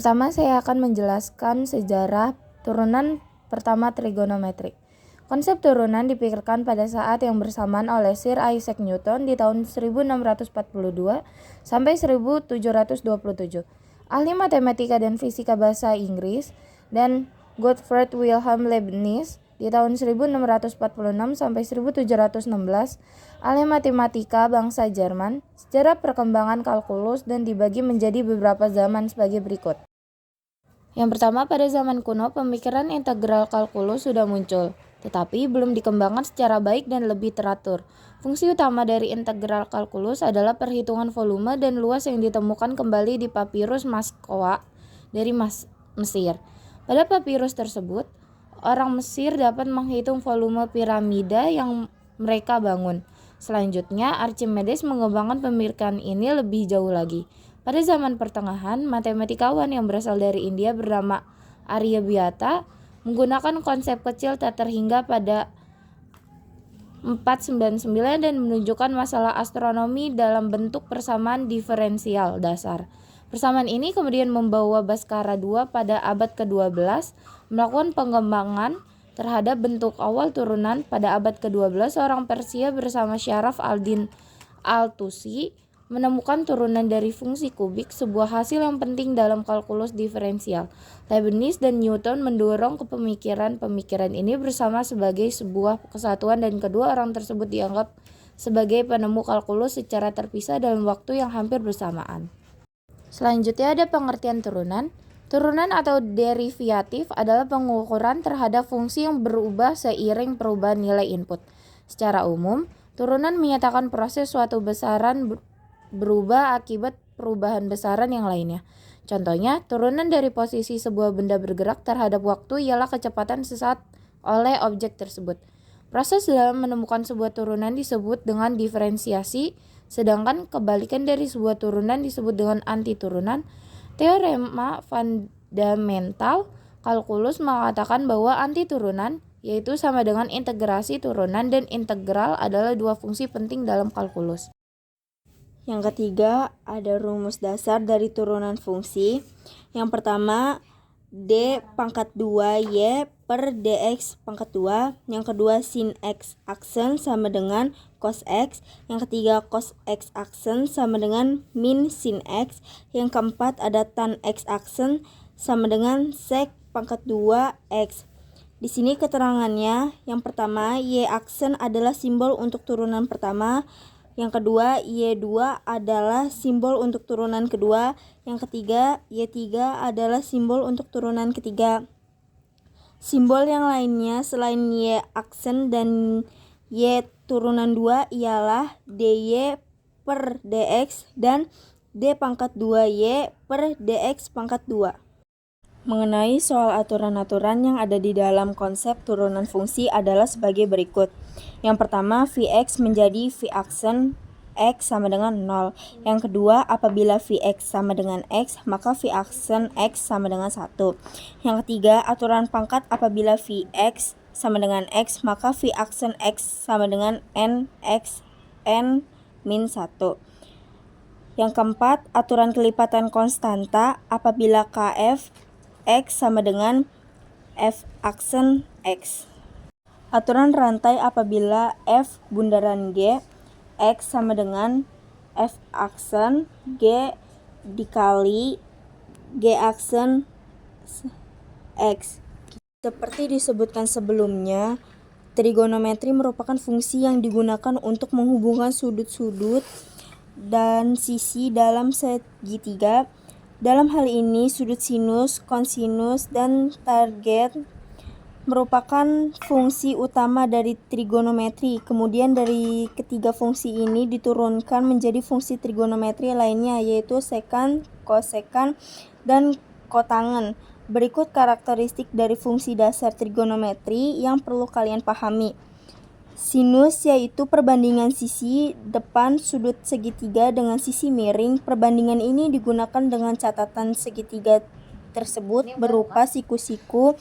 pertama saya akan menjelaskan sejarah turunan pertama trigonometri. Konsep turunan dipikirkan pada saat yang bersamaan oleh Sir Isaac Newton di tahun 1642 sampai 1727. Ahli matematika dan fisika bahasa Inggris dan Gottfried Wilhelm Leibniz di tahun 1646 sampai 1716, ahli matematika bangsa Jerman, sejarah perkembangan kalkulus dan dibagi menjadi beberapa zaman sebagai berikut. Yang pertama, pada zaman kuno pemikiran integral kalkulus sudah muncul, tetapi belum dikembangkan secara baik dan lebih teratur. Fungsi utama dari integral kalkulus adalah perhitungan volume dan luas yang ditemukan kembali di papirus Maskowa dari Mesir. Pada papirus tersebut, orang Mesir dapat menghitung volume piramida yang mereka bangun. Selanjutnya, Archimedes mengembangkan pemikiran ini lebih jauh lagi. Pada zaman pertengahan, matematikawan yang berasal dari India bernama Aryabhata menggunakan konsep kecil tak terhingga pada 499 dan menunjukkan masalah astronomi dalam bentuk persamaan diferensial dasar. Persamaan ini kemudian membawa Bhaskara II pada abad ke-12 melakukan pengembangan terhadap bentuk awal turunan. Pada abad ke-12, orang Persia bersama Sharaf al-Din al-Tusi menemukan turunan dari fungsi kubik, sebuah hasil yang penting dalam kalkulus diferensial. Leibniz dan Newton mendorong pemikiran ini bersama sebagai sebuah kesatuan dan kedua orang tersebut dianggap sebagai penemu kalkulus secara terpisah dalam waktu yang hampir bersamaan. Selanjutnya ada pengertian turunan. Turunan atau derivatif adalah pengukuran terhadap fungsi yang berubah seiring perubahan nilai input. Secara umum, turunan menyatakan proses suatu besaran berubah akibat perubahan besaran yang lainnya. Contohnya, turunan dari posisi sebuah benda bergerak terhadap waktu ialah kecepatan sesaat oleh objek tersebut. Proses dalam menemukan sebuah turunan disebut dengan diferensiasi, sedangkan kebalikan dari sebuah turunan disebut dengan antiturunan. Teorema fundamental kalkulus mengatakan bahwa antiturunan yaitu sama dengan integrasi turunan dan integral adalah dua fungsi penting dalam kalkulus. Yang ketiga, ada rumus dasar dari turunan fungsi. Yang pertama, D pangkat 2Y per DX pangkat 2. Yang kedua, sin X aksen sama dengan cos X. Yang ketiga, cos X aksen sama dengan min sin X. Yang keempat, ada tan X aksen sama dengan sec pangkat 2X. Di sini keterangannya, yang pertama, Y aksen adalah simbol untuk turunan pertama. Yang kedua, Y2 adalah simbol untuk turunan kedua. Yang ketiga, Y3 adalah simbol untuk turunan ketiga. Simbol yang lainnya selain Y aksen dan Y turunan 2 ialah DY per DX dan D pangkat 2Y per DX pangkat 2. Mengenai soal aturan-aturan yang ada di dalam konsep turunan fungsi adalah sebagai berikut. Yang pertama, Vx menjadi V aksen X sama dengan 0. Yang kedua, apabila Vx sama dengan X, maka V aksen X sama dengan 1. Yang ketiga, aturan pangkat apabila Vx sama dengan X, maka V aksen X sama dengan Nx N min 1. Yang keempat, aturan kelipatan konstanta apabila Kf X sama dengan F aksen X. Aturan rantai apabila F bundaran G X sama dengan F aksen G dikali G aksen X. Seperti disebutkan sebelumnya, trigonometri merupakan fungsi yang digunakan untuk menghubungkan sudut-sudut dan sisi dalam segitiga. Dalam hal ini, sudut sinus, kosinus, dan target merupakan fungsi utama dari trigonometri. Kemudian dari ketiga fungsi ini diturunkan menjadi fungsi trigonometri lainnya, yaitu sekan, kosekan, dan kotangen. Berikut karakteristik dari fungsi dasar trigonometri yang perlu kalian pahami. Sinus yaitu perbandingan sisi depan sudut segitiga dengan sisi miring. Perbandingan ini digunakan dengan catatan segitiga tersebut berupa siku-siku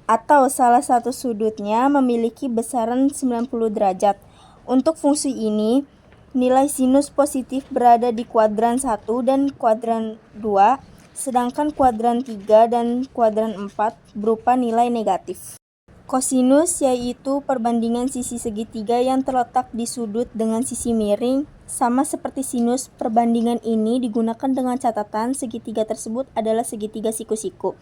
atau salah satu sudutnya memiliki besaran 90 derajat. Untuk fungsi ini, nilai sinus positif berada di kuadran 1 dan kuadran 2, sedangkan kuadran 3 dan kuadran 4 berupa nilai negatif. Kosinus yaitu perbandingan sisi segitiga yang terletak di sudut dengan sisi miring. Sama seperti sinus, perbandingan ini digunakan dengan catatan segitiga tersebut adalah segitiga siku-siku,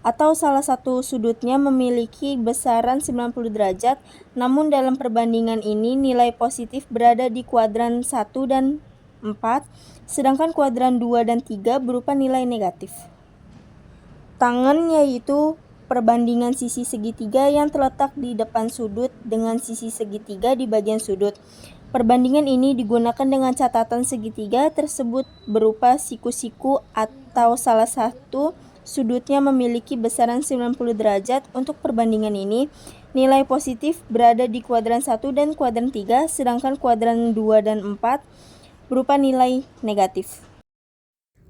atau salah satu sudutnya memiliki besaran 90 derajat, namun dalam perbandingan ini nilai positif berada di kuadran 1 dan 4, sedangkan kuadran 2 dan 3 berupa nilai negatif. Tangen yaitu perbandingan sisi segitiga yang terletak di depan sudut dengan sisi segitiga di bagian sudut. Perbandingan ini digunakan dengan catatan segitiga tersebut berupa siku-siku atau salah satu sudutnya memiliki besaran 90 derajat. Untuk perbandingan ini, nilai positif berada di kuadran 1 dan kuadran 3, sedangkan kuadran 2 dan 4 berupa nilai negatif.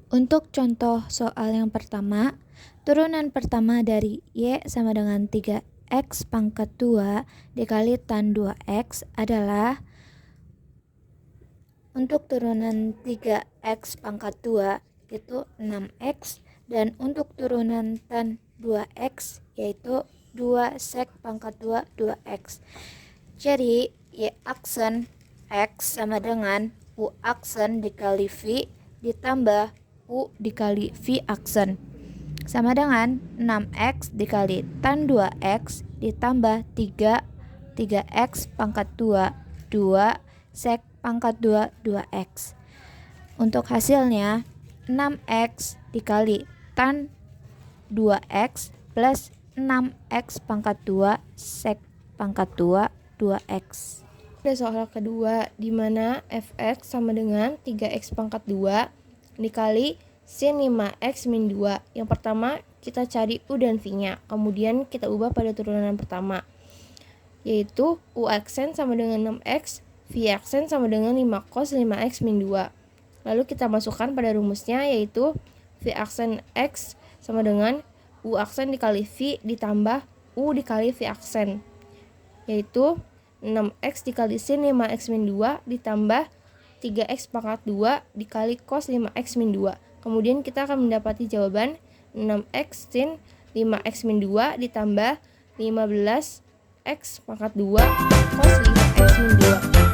Untuk contoh soal yang pertama, turunan pertama dari Y sama dengan 3x pangkat 2 dikali tan 2x adalah, untuk turunan 3x pangkat 2 itu 6x, dan untuk turunan tan 2x yaitu 2 sek pangkat 2 2x. Jadi Y aksen x sama dengan U aksen dikali V ditambah U dikali V aksen sama dengan 6x dikali tan 2x ditambah 3x pangkat 2 2 sek pangkat 2 2x. Untuk hasilnya 6x dikali tan 2x plus 6x pangkat 2 sek pangkat 2 2x. Ada soal kedua di mana fx sama dengan 3x pangkat 2 dikali sin 5x min 2. Yang pertama kita cari U dan V-nya, kemudian kita ubah pada turunan pertama, yaitu U aksen sama dengan 6x, V aksen sama dengan 5 cos 5x min 2. Lalu kita masukkan pada rumusnya, yaitu V aksen x sama dengan U aksen dikali V ditambah U dikali V aksen, yaitu 6x dikali sin 5x min 2 ditambah 3x pangkat 2 dikali cos 5x min 2. Kemudian kita akan mendapati jawaban 6x sin 5x min 2 ditambah 15x pangkat 2 cos 5x min 2.